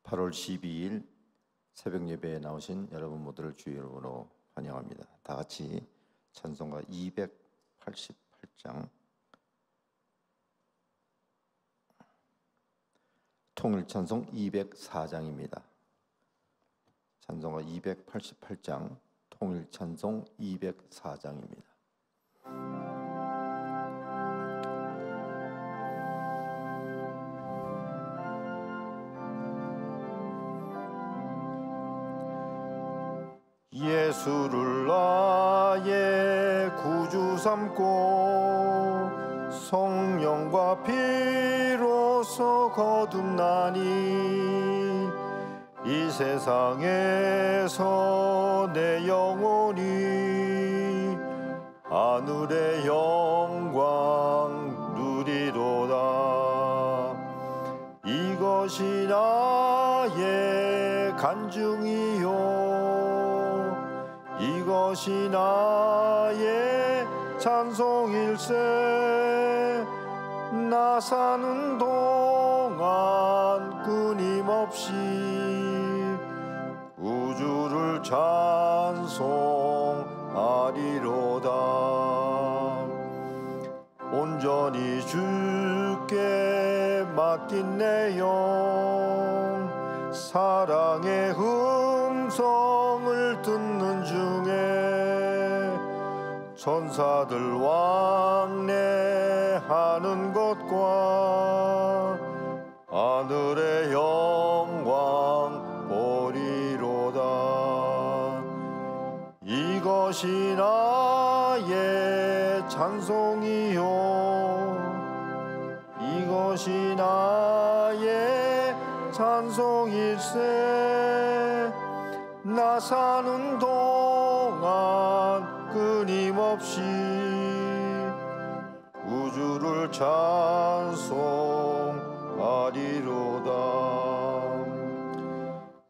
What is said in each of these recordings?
8월 12일 새벽 예배에 나오신 여러분 모두를 주의 이름으로 환영합니다. 다 같이 찬송가 288장 통일찬송 204장입니다. 찬송가 288장 통일찬송 204장입니다. 예수를 나의 구주 삼고 성령과 피로써 거듭나니 이 세상에서 내 영혼이 하늘의 영광 누리도다. 이것이 나의 간증이요 이것이 나의 찬송일세. 나 사는 동안 끊임없이 우주를 찬송하리로다. 온전히 주께 맡긴 내 영 사랑의 음성을 듣는 중에 천사들 왕래하는 것과 하늘의 영광 보리로다. 이것이 나의 찬송이요 이것이 나의 찬송일세. 나 사는 동안 끊임없이 우주를 찬송하리로다.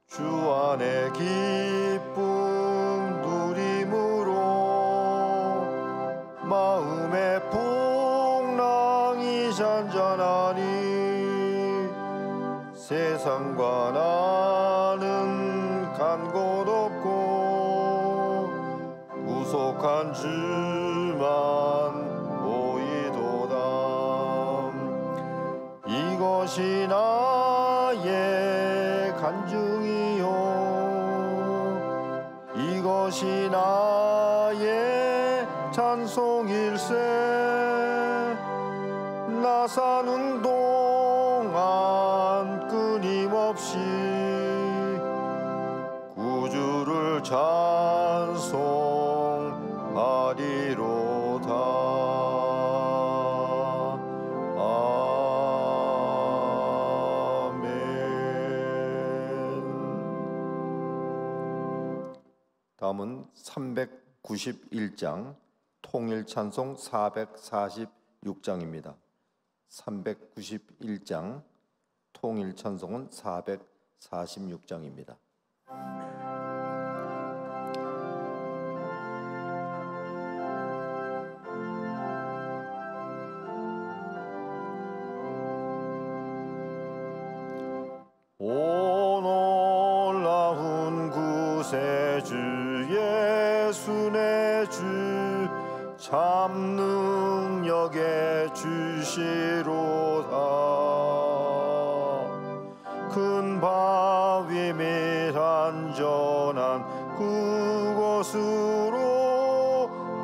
주 안에 기쁨 누림으로 마음의 풍랑이 잔잔하니 세상과 나는 간 곳 없고 구속한 주만 보이도다. 이것이 나의 간증이요 이것이 나의 찬송일세. 나 사는 동안 끊임없이 구주를 찬송하리로다. 아멘. 다음은 391장 통일찬송 446장입니다. 391장 통일찬송은 446장입니다. 오 놀라운 구세주 예수 내 주 참 능력의 주시로다. 큰 바위 및 안전한 그곳으로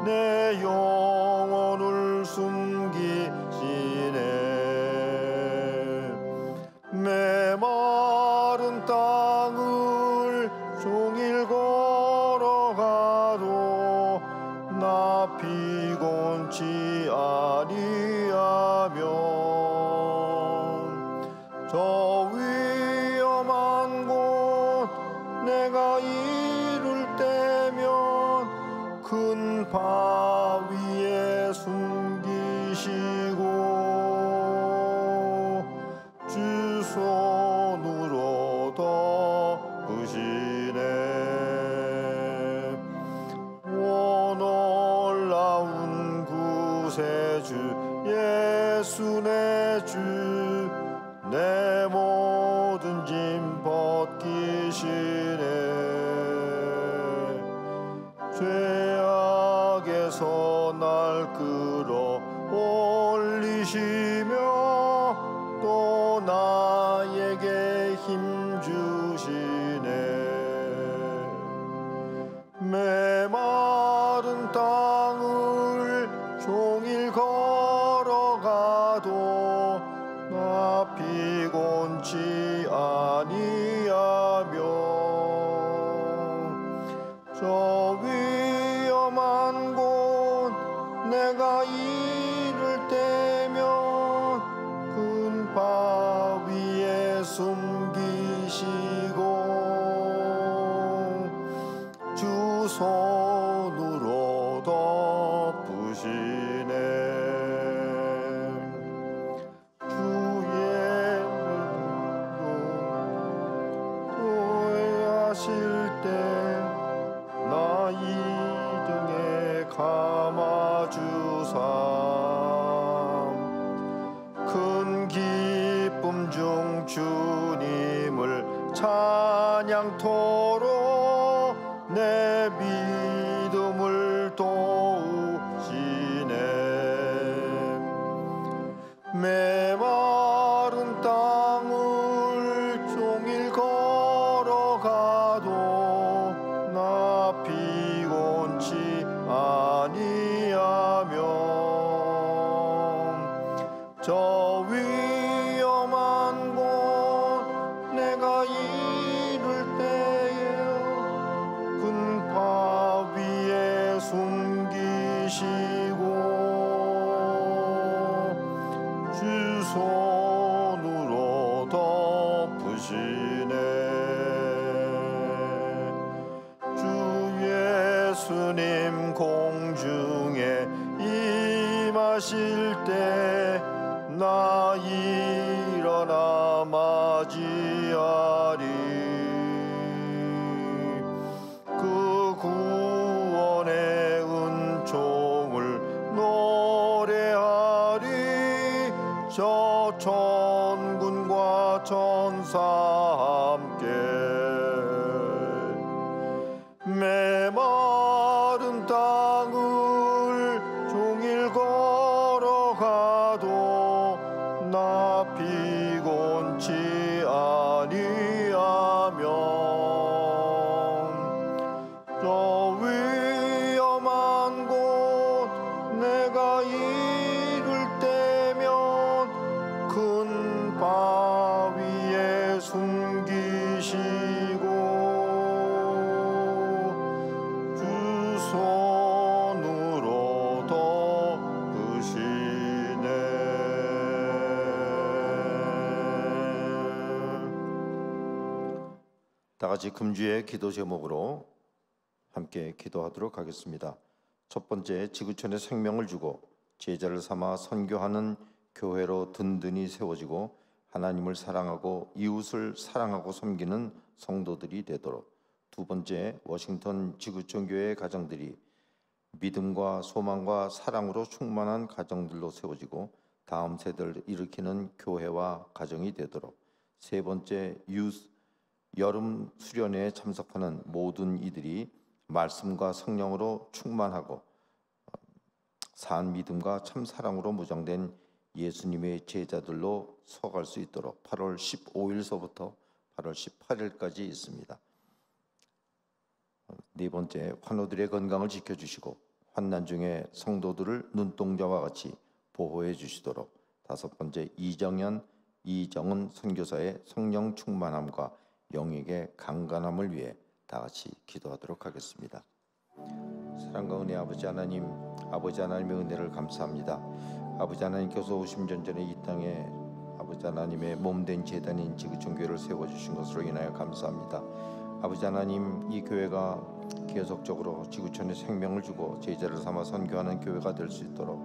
내 영혼을 숨기시네. 메마른 땅을 종일 걸어가도 나 피곤치 아니하며 저 위험한 곳 내가 이룰 때면 큰 바위에 숨기시고 주 손으로 덮으시네. 오 놀라운 구세주 예수 내 주 내 모든 짐 벗 또 나에게 힘 주시네. 메마른 땅을 종일 걸어가도 나 피곤치 아니하며 저 위험한 곳 내가 이를 때면 큰 바위에 숨기시고 주 손으로 덮으시네. 주의 도회하실 때 나 이등에 감아주사 큰 기쁨 중 주님을 찬양토록 내 믿음을 도우시네. 메마른 땅을 종일 걸어가도 나 피곤치 아니하며 저 위험한 곳 내가 이를 때에 큰 바위에 숨기시고 주 손으로 덮으시네. 주 예수님 공중에 임하실 때 나 일어나 맞이하리. 그 구원의 은총을 노래하리. 저 천군과 천사 함께 메마른 땅을 종일 걸어가도 나 피곤치 아니하며 저 위험한 곳 내가 이를 때면 큰 바위에 숨기시고 주 손으로 덮으시네. 다 같이 금주의 기도 제목으로 함께 기도하도록 하겠습니다. 첫 번째, 지구촌에 생명을 주고 제자를 삼아 선교하는 교회로 든든히 세워지고 하나님을 사랑하고 이웃을 사랑하고 섬기는 성도들이 되도록. 두 번째, 워싱턴 지구촌 교회의 가정들이 믿음과 소망과 사랑으로 충만한 가정들로 세워지고 다음 세대를 일으키는 교회와 가정이 되도록. 세 번째, 여름 수련회에 참석하는 모든 이들이 말씀과 성령으로 충만하고 산 믿음과 참 사랑으로 무장된 예수님의 제자들로 서갈 수 있도록 8월 15일서부터 8월 18일까지 있습니다. 네 번째, 환우들의 건강을 지켜주시고 환난 중에 성도들을 눈동자와 같이 보호해 주시도록. 다섯 번째, 이정은 선교사의 성령 충만함과 영역의 강건함을 위해 다 같이 기도하도록 하겠습니다. 사랑과 은혜 아버지 하나님, 아버지 하나님의 은혜를 감사합니다. 아버지 하나님께서 오심전전에 이 땅에 아버지 하나님의 몸된 제단인 지구촌 교회를 세워주신 것으로 인하여 감사합니다. 아버지 하나님, 이 교회가 계속적으로 지구촌에 생명을 주고 제자를 삼아 선교하는 교회가 될 수 있도록,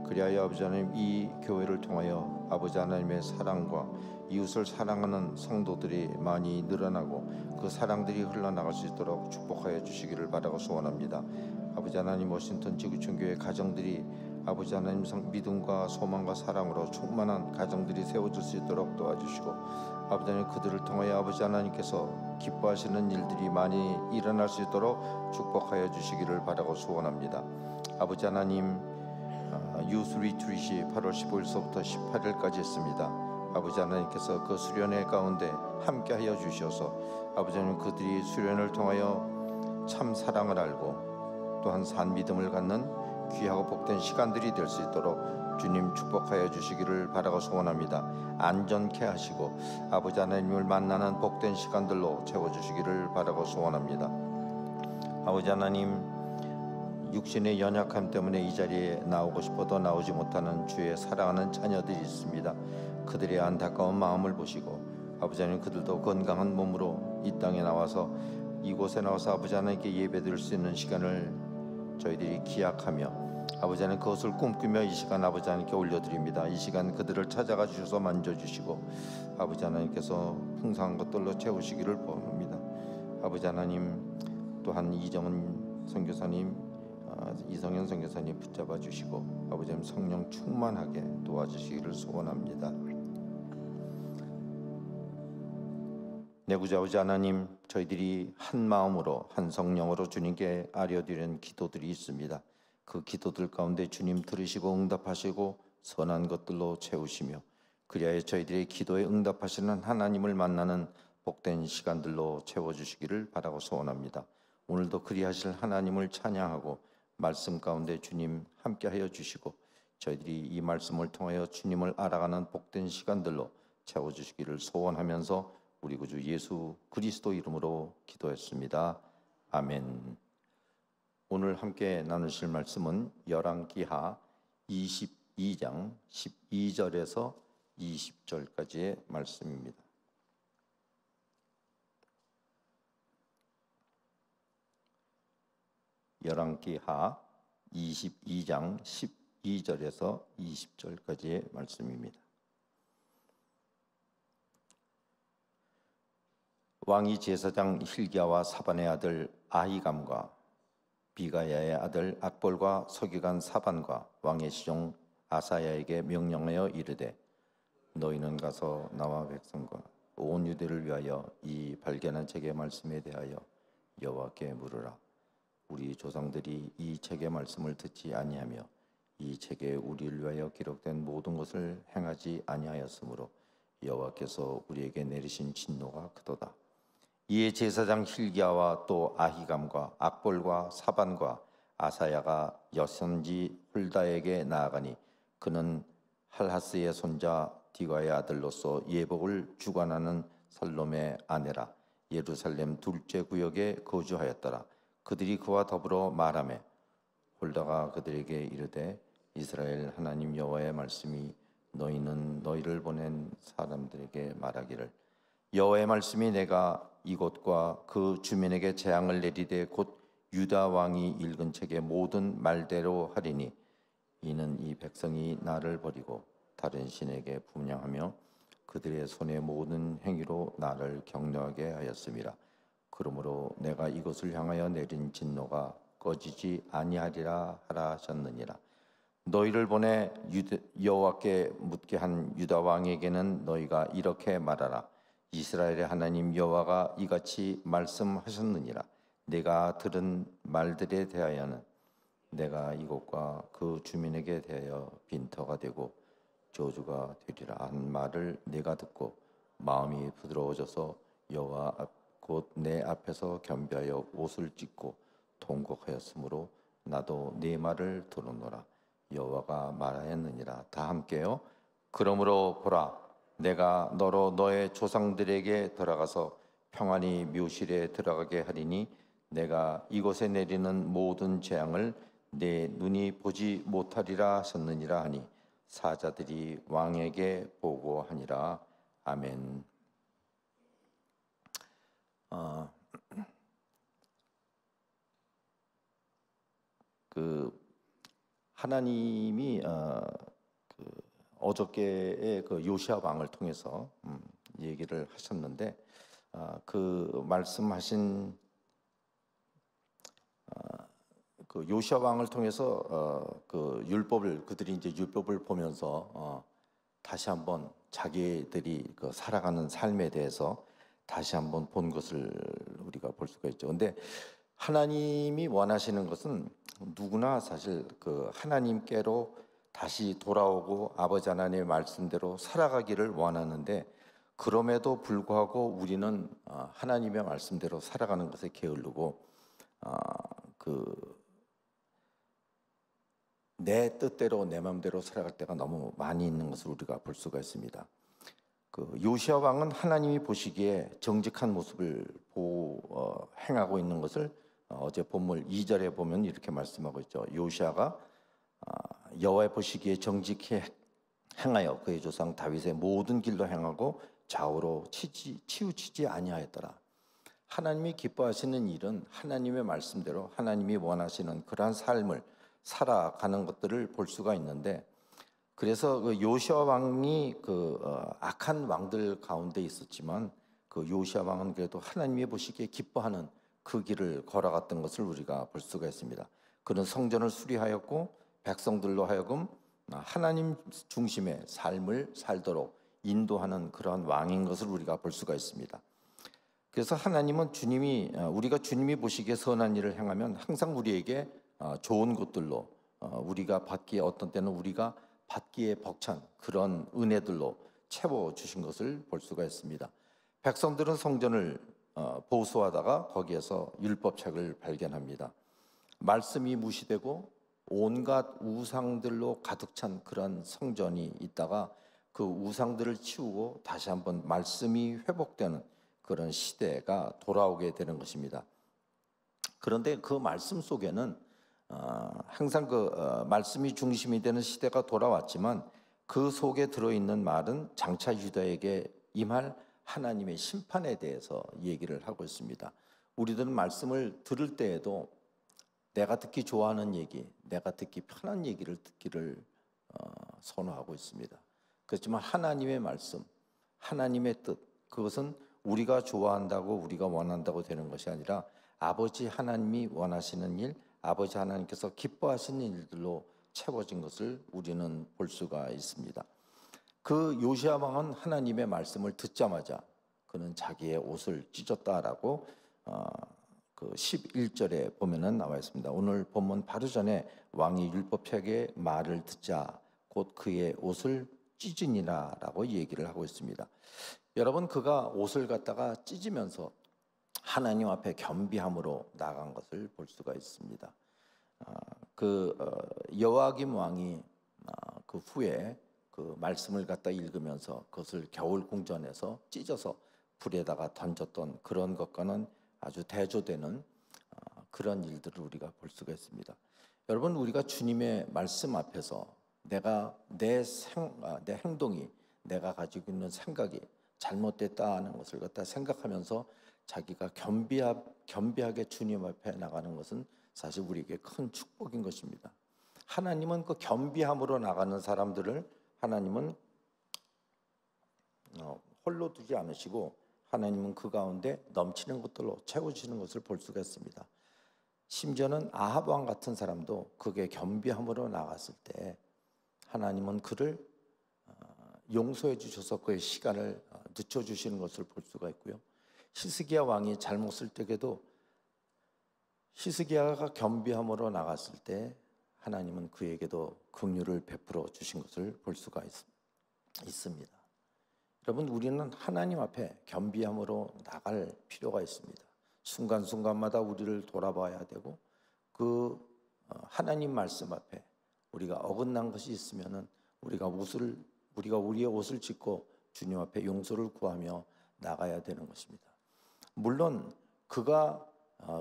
그리하여 아버지 하나님, 이 교회를 통하여 아버지 하나님의 사랑과 이웃을 사랑하는 성도들이 많이 늘어나고 그 사랑들이 흘러나갈 수 있도록 축복하여 주시기를 바라고 소원합니다. 아버지 하나님, 워싱턴 지구촌 교회 가정들이 아버지 하나님 믿음과 소망과 사랑으로 충만한 가정들이 세워질 수 있도록 도와주시고, 아버지 하나님, 그들을 통하여 아버지 하나님께서 기뻐하시는 일들이 많이 일어날 수 있도록 축복하여 주시기를 바라고 소원합니다. 아버지 하나님, 유스 리트릿이 8월 15일서부터 18일까지 있습니다. 아버지 하나님께서 그 수련회 가운데 함께하여 주셔서 아버지 하나님 그들이 수련을 통하여 참 사랑을 알고 또한 산 믿음을 갖는 귀하고 복된 시간들이 될 수 있도록 주님 축복하여 주시기를 바라고 소원합니다. 안전케 하시고 아버지 하나님을 만나는 복된 시간들로 채워주시기를 바라고 소원합니다. 아버지 하나님, 육신의 연약함 때문에 이 자리에 나오고 싶어도 나오지 못하는 주의 사랑하는 자녀들이 있습니다. 그들의 안타까운 마음을 보시고 아버지 하나님, 그들도 건강한 몸으로 이 땅에 나와서 이곳에 나와서 아버지 하나님께 예배드릴 수 있는 시간을 저희들이 기약하며 아버지 하나님 그것을 꿈꾸며 이 시간 아버지 하나님께 올려드립니다. 이 시간 그들을 찾아가 주셔서 만져주시고 아버지 하나님께서 풍성한 것들로 채우시기를 바랍니다. 아버지 하나님, 또한 이정은 선교사님, 이성현 선교사님 붙잡아 주시고 아버지 하나님 성령 충만하게 도와주시기를 소원합니다. 내구자 아버지 하나님, 저희들이 한 마음으로 한 성령으로 주님께 아뢰어드리는 기도들이 있습니다. 그 기도들 가운데 주님 들으시고 응답하시고 선한 것들로 채우시며 그리하여 저희들의 기도에 응답하시는 하나님을 만나는 복된 시간들로 채워주시기를 바라고 소원합니다. 오늘도 그리하실 하나님을 찬양하고 말씀 가운데 주님 함께하여 주시고 저희들이 이 말씀을 통하여 주님을 알아가는 복된 시간들로 채워주시기를 소원하면서 우리 구주 예수 그리스도 이름으로 기도했습니다. 아멘. 오늘 함께 나누실 말씀은 열왕기하 22장 12절에서 20절까지의 말씀입니다. 열왕기하 22장 12절에서 20절까지의 말씀입니다. 왕이 제사장 힐기야와 사반의 아들 아히감과 비가야의 아들 악볼과 서기관 사반과 왕의 시종 아사야에게 명령하여 이르되 너희는 가서 나와 백성과 온 유대를 위하여 이 발견한 책의 말씀에 대하여 여호와께 물으라. 우리 조상들이 이 책의 말씀을 듣지 아니하며 이 책에 우리를 위하여 기록된 모든 것을 행하지 아니하였으므로 여호와께서 우리에게 내리신 진노가 크도다. 이에 제사장 힐기야와 또 아히감과 악볼과 사반과 아사야가 여선지 훌다에게 나아가니 그는 할하스의 손자 디과의 아들로서 예복을 주관하는 살롬의 아내라. 예루살렘 둘째 구역에 거주하였더라. 그들이 그와 더불어 말하매 홀다가 그들에게 이르되 이스라엘 하나님 여호와의 말씀이 너희는 너희를 보낸 사람들에게 말하기를 여호와의 말씀이 내가 이곳과 그 주민에게 재앙을 내리되 곧 유다 왕이 읽은 책의 모든 말대로 하리니 이는 이 백성이 나를 버리고 다른 신에게 분향하며 그들의 손의 모든 행위로 나를 격려하게 하였음이라. 그러므로 내가 이것을 향하여 내린 진노가 꺼지지 아니하리라 하라 하셨느니라. 너희를 보내 여호와께 묻게 한 유다 왕에게는 너희가 이렇게 말하라. 이스라엘의 하나님 여호와가 이같이 말씀하셨느니라. 내가 들은 말들에 대하여는 내가 이곳과 그 주민에게 대하여 빈터가 되고 저주가 되리라 한 말을 내가 듣고 마음이 부드러워져서 여호와 곧 내 앞에서 겸비하여 옷을 찢고 통곡하였으므로 나도 네 말을 들었노라. 여호와가 말하였느니라. 다 함께요. 그러므로 보라, 내가 너로 너의 조상들에게 돌아가서 평안히 묘실에 들어가게 하리니 내가 이곳에 내리는 모든 재앙을 내 눈이 보지 못하리라 하셨느니라 하니 사자들이 왕에게 보고하니라. 아멘. 하나님이 어저께의 그 요시야 왕을 통해서 얘기를 하셨는데 그 말씀하신 그 요시야 왕을 통해서 그 율법을 그들이 이제 율법을 보면서 다시 한번 자기들이 그 살아가는 삶에 대해서 다시 한번 본 것을 우리가 볼 수가 있죠. 근데 하나님이 원하시는 것은 누구나 사실 그 하나님께로 다시 돌아오고 아버지 하나님의 말씀대로 살아가기를 원하는데, 그럼에도 불구하고 우리는 하나님의 말씀대로 살아가는 것에 게으르고 그 내 뜻대로 내 마음대로 살아갈 때가 너무 많이 있는 것을 우리가 볼 수가 있습니다. 그 요시야 왕은 하나님이 보시기에 정직한 모습을 행하고 있는 것을 어제 본문 2절에 보면 이렇게 말씀하고 있죠. 요시야가 여호와의 보시기에 정직히 행하여 그의 조상 다윗의 모든 길로 행하고 좌우로 치우치지 아니하였더라. 하나님이 기뻐하시는 일은 하나님의 말씀대로 하나님이 원하시는 그러한 삶을 살아가는 것들을 볼 수가 있는데, 그래서 그 요시야 왕이 악한 왕들 가운데 있었지만 그 요시야 왕은 그래도 하나님이 보시기에 기뻐하는 그 길을 걸어갔던 것을 우리가 볼 수가 있습니다. 그는 성전을 수리하였고 백성들로 하여금 하나님 중심의 삶을 살도록 인도하는 그러한 왕인 것을 우리가 볼 수가 있습니다. 그래서 하나님은 우리가 주님이 보시기에 선한 일을 행하면 항상 우리에게 좋은 것들로 우리가 받기에, 어떤 때는 우리가 받기에 벅찬 그런 은혜들로 채워주신 것을 볼 수가 있습니다. 백성들은 성전을 보수하다가 거기에서 율법책을 발견합니다. 말씀이 무시되고 온갖 우상들로 가득 찬 그런 성전이 있다가 그 우상들을 치우고 다시 한번 말씀이 회복되는 그런 시대가 돌아오게 되는 것입니다. 그런데 그 말씀 속에는 항상 말씀이 중심이 되는 시대가 돌아왔지만 그 속에 들어있는 말은 장차 유다에게 임할 하나님의 심판에 대해서 얘기를 하고 있습니다. 우리들은 말씀을 들을 때에도 내가 듣기 좋아하는 얘기, 내가 듣기 편한 얘기를 듣기를 선호하고 있습니다. 그렇지만 하나님의 말씀, 하나님의 뜻, 그것은 우리가 좋아한다고 우리가 원한다고 되는 것이 아니라 아버지 하나님이 원하시는 일, 아버지 하나님께서 기뻐하시는 일들로 채워진 것을 우리는 볼 수가 있습니다. 그 요시야 왕은 하나님의 말씀을 듣자마자 그는 자기의 옷을 찢었다라고 그 11절에 보면은 나와 있습니다. 오늘 본문 바로 전에 왕이 율법책의 말을 듣자 곧 그의 옷을 찢으니라라고 얘기를 하고 있습니다. 여러분, 그가 옷을 갖다가 찢으면서 하나님 앞에 겸비함으로 나간 것을 볼 수가 있습니다. 여호야김 왕이 그 후에 그 말씀을 갖다 읽으면서 그것을 겨울 궁전에서 찢어서 불에다가 던졌던 그런 것과는 아주 대조되는 그런 일들을 우리가 볼 수가 있습니다. 여러분, 우리가 주님의 말씀 앞에서 내 행동이, 내가 가지고 있는 생각이 잘못됐다는 것을 갖다 생각하면서 자기가 겸비하게 주님 앞에 나가는 것은 사실 우리에게 큰 축복인 것입니다. 하나님은 그 겸비함으로 나가는 사람들을 하나님은 홀로 두지 않으시고 하나님은 그 가운데 넘치는 것들로 채워주시는 것을 볼 수가 있습니다. 심지어는 아합 왕 같은 사람도 그게 겸비함으로 나갔을 때 하나님은 그를 용서해 주셔서 그의 시간을 늦춰주시는 것을 볼 수가 있고요. 히스기야 왕이 잘못을 때에도 히스기야가 겸비함으로 나갔을 때 하나님은 그에게도 긍휼을 베풀어 주신 것을 볼 수가 있습니다. 여러분, 우리는 하나님 앞에 겸비함으로 나갈 필요가 있습니다. 순간순간마다 우리를 돌아봐야 되고 그 하나님 말씀 앞에 우리가 어긋난 것이 있으면은 우리가 우리의 옷을 찢고 주님 앞에 용서를 구하며 나가야 되는 것입니다. 물론 그가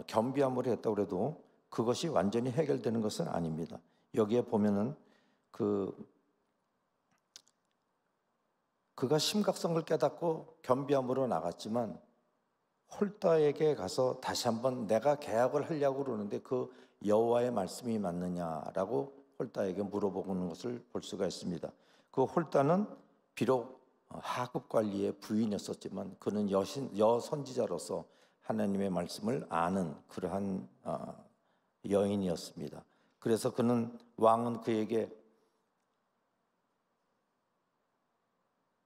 겸비함으로 했다고 해도 그것이 완전히 해결되는 것은 아닙니다. 여기에 보면은 그가 심각성을 깨닫고 겸비함으로 나갔지만 홀다에게 가서 다시 한번 내가 계약을 하려고 그러는데 그 여호와의 말씀이 맞느냐라고 홀다에게 물어보는 것을 볼 수가 있습니다. 그 홀다는 비록 하급 관리의 부인이었었지만 그는 여선지자로서 하나님의 말씀을 아는 그러한 여인이었습니다. 그래서 왕은 그에게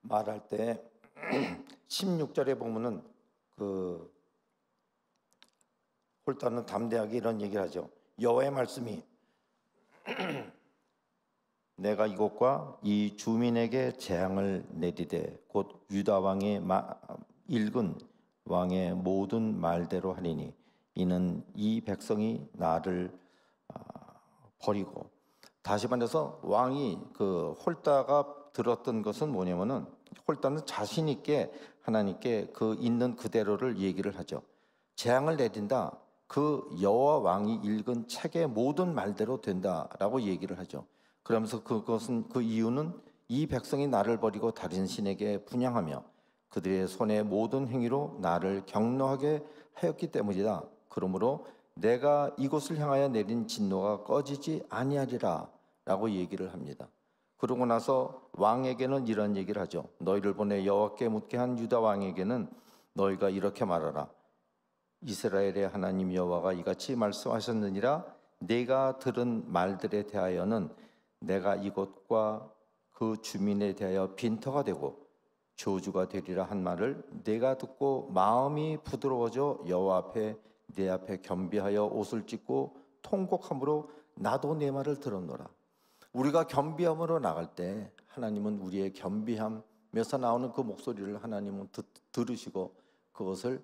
말할 때 16절에 보면은 그 홀단은 담대하게 이런 얘기를 하죠. 여호와의 말씀이 내가 이곳과 이 주민에게 재앙을 내리되 곧 유다 왕의 읽은 왕의 모든 말대로 하리니 이는 이 백성이 나를 버리고. 다시 말해서 왕이 그 홀다가 들었던 것은 뭐냐면은, 홀다는 자신 있게 하나님께 그 있는 그대로를 얘기를 하죠. 재앙을 내린다. 그 여호와 왕이 읽은 책의 모든 말대로 된다라고 얘기를 하죠. 그러면서 그것은, 그 이유는 이 백성이 나를 버리고 다른 신에게 분향하며 그들의 손의 모든 행위로 나를 경노하게 하였기 때문이다. 그러므로 내가 이곳을 향하여 내린 진노가 꺼지지 아니하리라 라고 얘기를 합니다. 그러고 나서 왕에게는 이런 얘기를 하죠. 너희를 보내 여호와께 묻게 한 유다 왕에게는 너희가 이렇게 말하라. 이스라엘의 하나님 여호와가 이같이 말씀하셨느니라. 내가 들은 말들에 대하여는 내가 이곳과 그 주민에 대하여 빈터가 되고 저주가 되리라 한 말을 내가 듣고 마음이 부드러워져 여호와 앞에 내 앞에 겸비하여 옷을 찢고 통곡함으로 나도 내 말을 들었노라. 우리가 겸비함으로 나갈 때 하나님은 우리의 겸비함에서 나오는 그 목소리를 하나님은 들으시고 그것을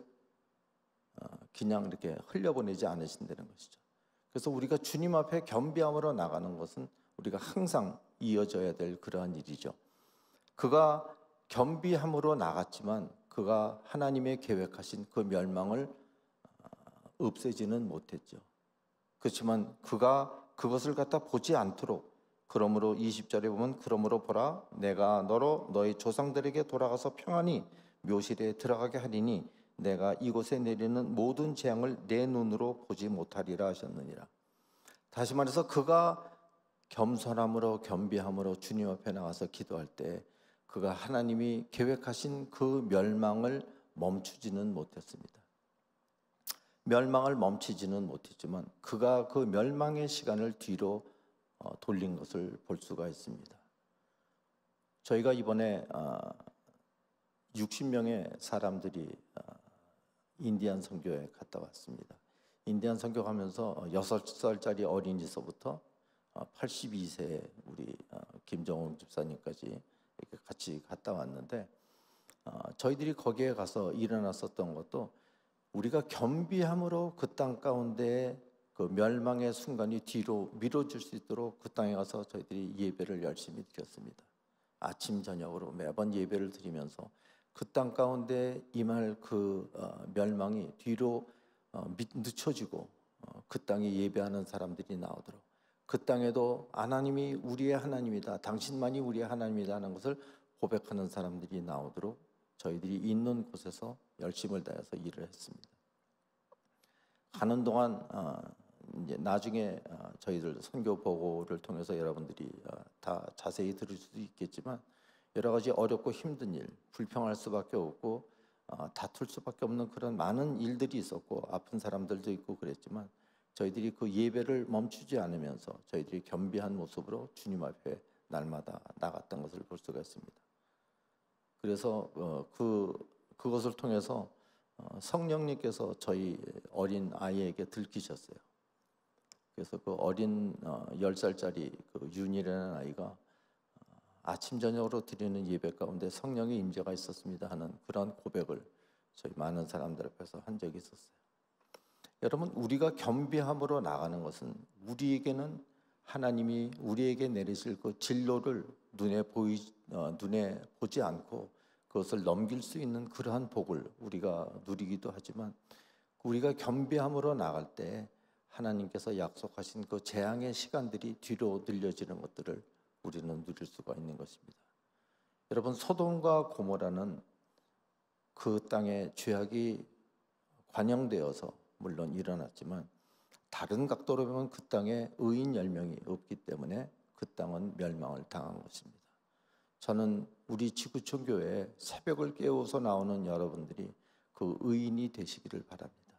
그냥 이렇게 흘려보내지 않으신다는 것이죠. 그래서 우리가 주님 앞에 겸비함으로 나가는 것은 우리가 항상 이어져야 될 그러한 일이죠. 그가 겸비함으로 나갔지만 그가 하나님의 계획하신 그 멸망을 없애지는 못했죠. 그렇지만 그가 그것을 갖다 보지 않도록, 그러므로 20절에 보면 그러므로 보라 내가 너로 너희 조상들에게 돌아가서 평안히 묘실에 들어가게 하리니 내가 이곳에 내리는 모든 재앙을 내 눈으로 보지 못하리라 하셨느니라. 다시 말해서 그가 겸손함으로 겸비함으로 주님 앞에 나가서 기도할 때 그가 하나님이 계획하신 그 멸망을 멈추지는 못했습니다. 멸망을 멈추지는 못했지만 그가 그 멸망의 시간을 뒤로 돌린 것을 볼 수가 있습니다. 저희가 이번에 60명의 사람들이 인디안 선교에 갔다 왔습니다. 인디안 선교 가면서 6살짜리 어린이서부터 82세 우리 김정훈 집사님까지 이렇게 같이 갔다 왔는데, 저희들이 거기에 가서 일어났었던 것도 우리가 겸비함으로 그 땅 가운데 그 멸망의 순간이 뒤로 밀어줄 수 있도록 그 땅에 가서 저희들이 예배를 열심히 드렸습니다. 아침 저녁으로 매번 예배를 드리면서 그 땅 가운데 임할 그 멸망이 뒤로 늦춰지고 그 땅에 예배하는 사람들이 나오도록, 그 땅에도 하나님이 우리의 하나님이다, 당신만이 우리의 하나님이다 하는 것을 고백하는 사람들이 나오도록 저희들이 있는 곳에서 열심을 다해서 일을 했습니다. 가는 동안 이제 나중에 저희들 선교 보고를 통해서 여러분들이 다 자세히 들을 수도 있겠지만 여러 가지 어렵고 힘든 일, 불평할 수밖에 없고 다툴 수밖에 없는 그런 많은 일들이 있었고 아픈 사람들도 있고 그랬지만 저희들이 그 예배를 멈추지 않으면서 저희들이 겸비한 모습으로 주님 앞에 날마다 나갔던 것을 볼 수가 있습니다. 그래서 그것을 통해서 성령님께서 저희 어린 아이에게 들키셨어요. 그래서 그 어린 10살짜리 그 윤이라는 아이가 아침 저녁으로 드리는 예배 가운데 성령의 임재가 있었습니다 하는 그런 고백을 저희 많은 사람들 앞에서 한 적이 있었어요. 여러분, 우리가 겸비함으로 나가는 것은 우리에게는 하나님이 우리에게 내리실 그 진로를 눈에 보지 않고 그것을 넘길 수 있는 그러한 복을 우리가 누리기도 하지만, 우리가 겸비함으로 나갈 때 하나님께서 약속하신 그 재앙의 시간들이 뒤로 늘려지는 것들을 우리는 누릴 수가 있는 것입니다. 여러분, 소돔과 고모라는 그 땅에 죄악이 관영되어서 물론 일어났지만 다른 각도로 보면 그 땅에 의인 10명이 없기 때문에 그 땅은 멸망을 당한 것입니다. 저는 우리 지구촌 교회에 새벽을 깨워서 나오는 여러분들이 그 의인이 되시기를 바랍니다.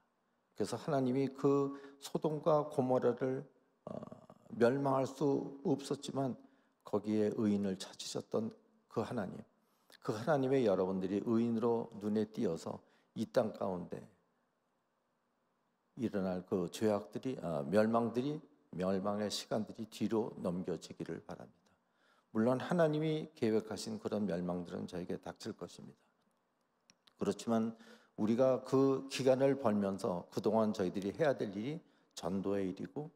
그래서 하나님이 그 소돔과 고모라를 멸망할 수 없었지만 거기에 의인을 찾으셨던 그 하나님, 그 하나님의 여러분들이 의인으로 눈에 띄어서 이 땅 가운데 일어날 그 죄악들이 멸망의 시간들이 뒤로 넘겨지기를 바랍니다. 물론 하나님이 계획하신 그런 멸망들은 저에게 닥칠 것입니다. 그렇지만 우리가 그 기간을 벌면서 그동안 저희들이 해야 될 일이 전도의 일이고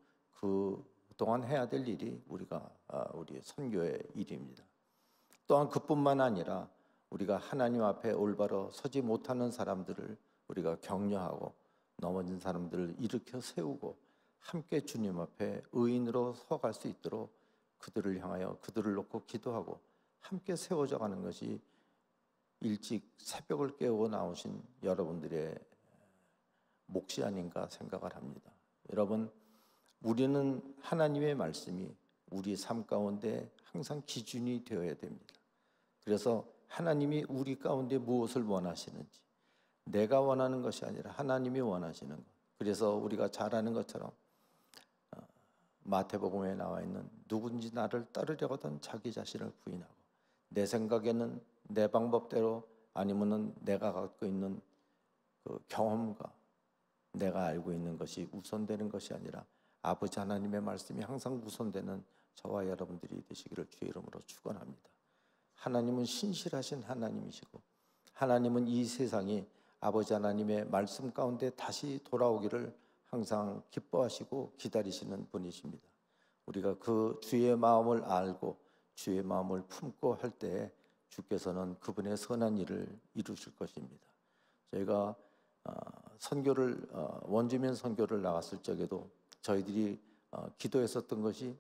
그동안 해야 될 일이 우리 선교의 일입니다. 또한 그뿐만 아니라 우리가 하나님 앞에 올바로 서지 못하는 사람들을 우리가 격려하고 넘어진 사람들을 일으켜 세우고 함께 주님 앞에 의인으로 서갈 수 있도록 그들을 향하여 그들을 놓고 기도하고 함께 세워져 가는 것이 일찍 새벽을 깨우고 나오신 여러분들의 몫이 아닌가 생각을 합니다. 여러분, 우리는 하나님의 말씀이 우리 삶 가운데 항상 기준이 되어야 됩니다. 그래서 하나님이 우리 가운데 무엇을 원하시는지, 내가 원하는 것이 아니라 하나님이 원하시는 것. 그래서 우리가 잘 아는 것처럼 마태복음에 나와 있는 누군지 나를 따르려거든 자기 자신을 부인하고, 내 생각에는 내 방법대로 아니면은 내가 갖고 있는 그 경험과 내가 알고 있는 것이 우선되는 것이 아니라 아버지 하나님의 말씀이 항상 우선되는 저와 여러분들이 되시기를 주의 이름으로 축원합니다. 하나님은 신실하신 하나님이시고 하나님은 이 세상이 아버지 하나님의 말씀 가운데 다시 돌아오기를 항상 기뻐하시고 기다리시는 분이십니다. 우리가 그 주의 마음을 알고 주의 마음을 품고 할 때에 주께서는 그분의 선한 일을 이루실 것입니다. 저희가 원주민 선교를 나갔을 적에도 저희들이 기도했었던 것이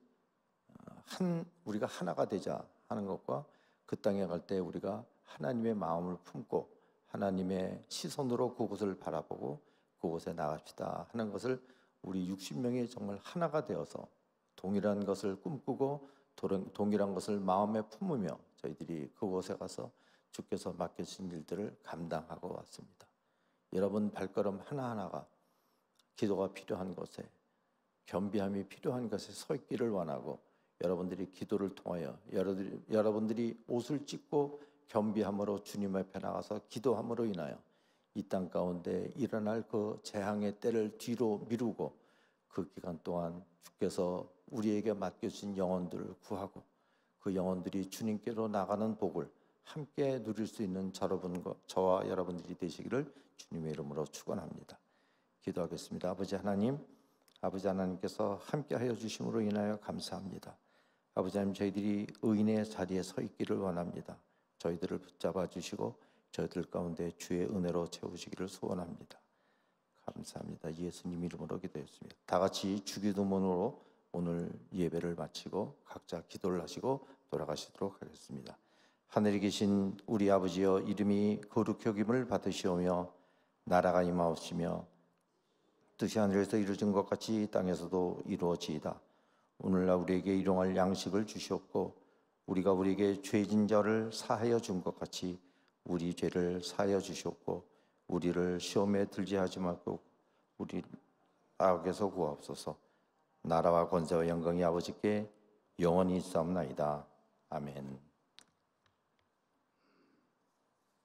우리가 하나가 되자 하는 것과 그 땅에 갈 때 우리가 하나님의 마음을 품고 하나님의 시선으로 그곳을 바라보고 그곳에 나갑시다 하는 것을 우리 60명이 정말 하나가 되어서 동일한 것을 꿈꾸고 동일한 것을 마음에 품으며 저희들이 그곳에 가서 주께서 맡겨주신 일들을 감당하고 왔습니다. 여러분 발걸음 하나하나가 기도가 필요한 곳에, 겸비함이 필요한 곳에 서 있기를 원하고, 여러분들이 기도를 통하여 여러분들이 옷을 찢고 겸비함으로 주님 앞에 나가서 기도함으로 인하여 이 땅 가운데 일어날 그 재앙의 때를 뒤로 미루고 그 기간 동안 주께서 우리에게 맡겨주신 영혼들을 구하고 그 영혼들이 주님께로 나가는 복을 함께 누릴 수 있는 저와 여러분들이 되시기를 주님의 이름으로 축원합니다. 기도하겠습니다. 아버지 하나님께서 함께하여 주심으로 인하여 감사합니다. 아버지 하나님, 저희들이 의인의 자리에 서 있기를 원합니다. 저희들을 붙잡아 주시고 저희들 가운데 주의 은혜로 채우시기를 소원합니다. 감사합니다. 예수님 이름으로 기도했습니다. 다 같이 주기도문으로 오늘 예배를 마치고 각자 기도를 하시고 돌아가시도록 하겠습니다. 하늘에 계신 우리 아버지여, 이름이 거룩히 여김을 받으시오며 나라가 임하옵시며 뜻이 하늘에서 이루어진 것 같이 땅에서도 이루어지이다. 오늘날 우리에게 일용할 양식을 주시옵고 우리가 우리에게 죄진 자를 사하여 준 것 같이 우리 죄를 사하여 주시옵고 우리를 시험에 들게 하지 말고 우리 악에서 구하옵소서. 나라와 권세와 영광이 아버지께 영원히 있사옵나이다. 아멘.